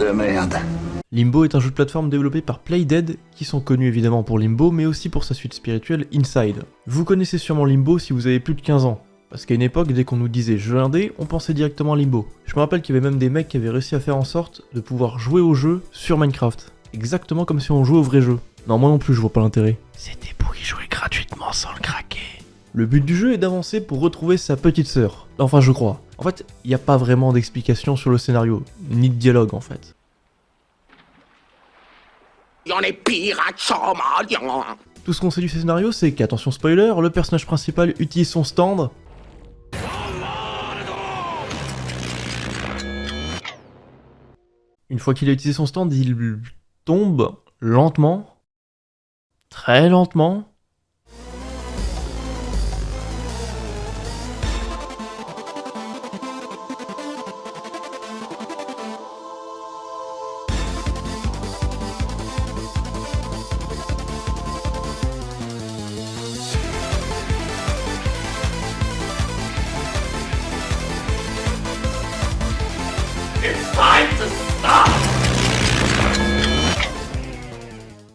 de merde. Limbo est un jeu de plateforme développé par Playdead, qui sont connus évidemment pour Limbo, mais aussi pour sa suite spirituelle Inside. Vous connaissez sûrement Limbo si vous avez plus de 15 ans, parce qu'à une époque, dès qu'on nous disait jeu indé, on pensait directement à Limbo. Je me rappelle qu'il y avait même des mecs qui avaient réussi à faire en sorte de pouvoir jouer au jeu sur Minecraft, exactement comme si on jouait au vrai jeu. Non, moi non plus, je vois pas l'intérêt. C'était pour y jouer gratuitement sans le craquer. Le but du jeu est d'avancer pour retrouver sa petite sœur. Enfin, je crois. En fait, il n'y a pas vraiment d'explication sur le scénario, ni de dialogue en fait. Tout ce qu'on sait du scénario, c'est qu'attention spoiler, le personnage principal utilise son stand. Une fois qu'il a utilisé son stand, il tombe lentement, très lentement.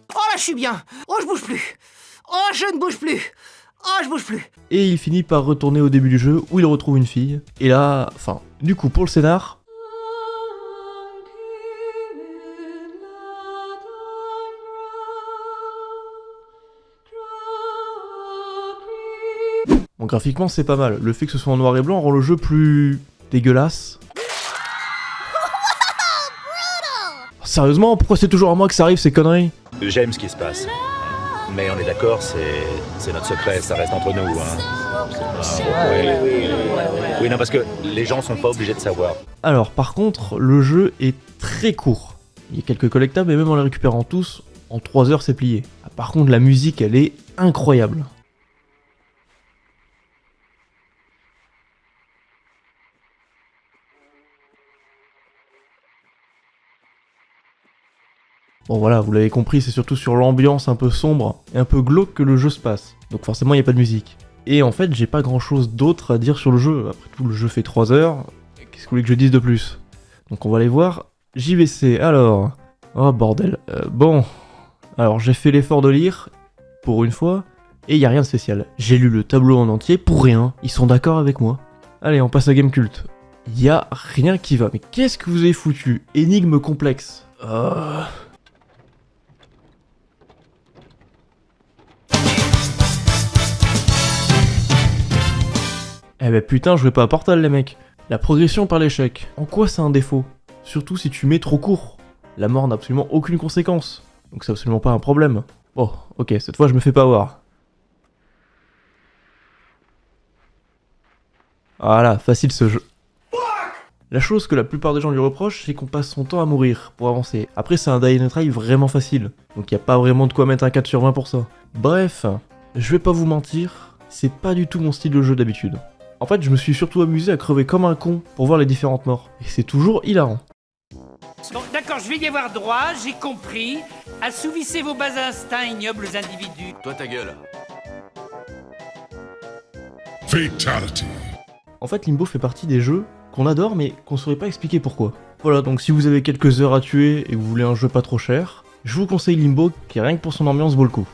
Oh là, je suis bien. Oh, je bouge plus. Oh, je ne bouge plus. Oh, je bouge plus. Et il finit par retourner au début du jeu où il retrouve une fille. Et là, enfin, du coup pour le scénar... Bon, graphiquement c'est pas mal. Le fait que ce soit en noir et blanc rend le jeu plus... dégueulasse. Sérieusement, pourquoi c'est toujours à moi que ça arrive ces conneries? J'aime ce qui se passe. Mais on est d'accord, c'est notre secret, ça reste entre nous. Hein. Oui, non, parce que les gens sont pas obligés de savoir. Alors, par contre, le jeu est très court. Il y a quelques collectables, et même en les récupérant tous, en 3 heures c'est plié. Ah, par contre, la musique, elle est incroyable. Bon voilà, vous l'avez compris, c'est surtout sur l'ambiance un peu sombre et un peu glauque que le jeu se passe. Donc forcément, il n'y a pas de musique. Et en fait, j'ai pas grand chose d'autre à dire sur le jeu. Après tout, le jeu fait 3 heures. Qu'est-ce que vous voulez que je dise de plus? Donc on va aller voir. JVC, alors... Oh bordel. Bon... Alors j'ai fait l'effort de lire, pour une fois, et il n'y a rien de spécial. J'ai lu le tableau en entier pour rien. Ils sont d'accord avec moi. Allez, on passe à Gamecult. Il y a rien qui va. Mais qu'est-ce que vous avez foutu? Énigme complexe. Eh ben putain, jouez pas à Portal les mecs. La progression par l'échec. En quoi c'est un défaut? Surtout si tu mets trop court. La mort n'a absolument aucune conséquence. Donc c'est absolument pas un problème. Bon, ok, cette fois je me fais pas avoir. Voilà, facile ce jeu. La chose que la plupart des gens lui reprochent, c'est qu'on passe son temps à mourir pour avancer. Après c'est un die and try vraiment facile. Donc y a pas vraiment de quoi mettre un 4 sur 20 pour ça. Bref, je vais pas vous mentir, c'est pas du tout mon style de jeu d'habitude. En fait, je me suis surtout amusé à crever comme un con pour voir les différentes morts. Et c'est toujours hilarant. Bon, d'accord, je vais y avoir droit, j'ai compris. Assouvissez vos bas instincts, ignobles individus. Toi ta gueule. Fatality. En fait, Limbo fait partie des jeux qu'on adore mais qu'on saurait pas expliquer pourquoi. Voilà, donc si vous avez quelques heures à tuer et que vous voulez un jeu pas trop cher, je vous conseille Limbo qui rien que pour son ambiance vaut le coup.